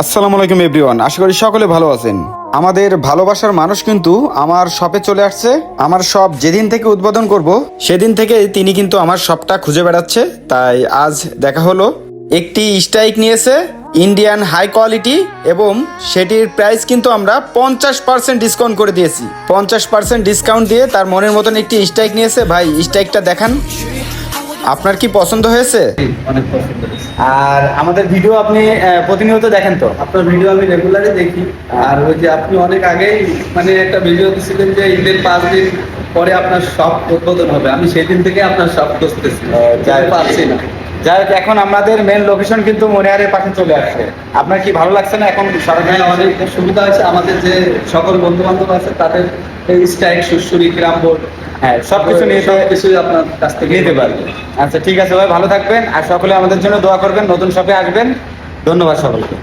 আসসালামু আলাইকুম এভরিওয়ান, আশা করি সকলে ভালো আছেন। আমাদের ভালোবাসার মানুষ কিন্তু আমার শপে চলে আসছে। আমার শপ যেদিন থেকে উদ্বোধন করব সেদিন থেকে তিনি কিন্তু আমার শপটা খুঁজে বেড়াচ্ছে। তাই আজ দেখা হলো। একটি স্ট্রাইক নিয়েছে ইন্ডিয়ান হাই কোয়ালিটি, এবং সেটির প্রাইস কিন্তু আমরা 50% ডিসকাউন্ট করে দিয়েছি। 50% ডিসকাউন্ট দিয়ে তার মনের মতন একটি স্ট্রাইক নিয়েছে। ভাই, স্ট্রাইকটা দেখান, আপনার কি পছন্দ হয়েছে? অনেক পছন্দ হয়েছে। আর আমাদের ভিডিও আপনি প্রতিনিয়ত দেখেন তো? আপনার ভিডিও আমি রেগুলারই দেখি। আর ওই যে আপনি অনেক আগেই মানে একটা ভিডিও দিয়েছিলেন যে ঈদের 5 দিন পরে আপনার শপ উদ্বোধন হবে, আমি সেদিন থেকে আপনার শপ খুঁজতেছি, যাই পাচ্ছি না। যাই হোক, এখন আমাদের মেন লোকেশন কিন্তু মনিহারের পাশে চলে আসছে। আপনার কি ভালো লাগছে না এখন? হ্যাঁ, অনেক সুবিধা হয়েছে। আমাদের যে সকল বন্ধু বান্ধব আছে তাদের এই স্ট্রাইক, সুরসুরি, ক্রাম বোর্ড, হ্যাঁ, সবকিছু নিয়ে কিছুই আপনার কাছ থেকে নিতে পারবে। আচ্ছা, ঠিক আছে ভাই, ভালো থাকবেন আর সকলে আমাদের জন্য দোয়া করবেন। নতুন শপে আসবেন। ধন্যবাদ সকলকে।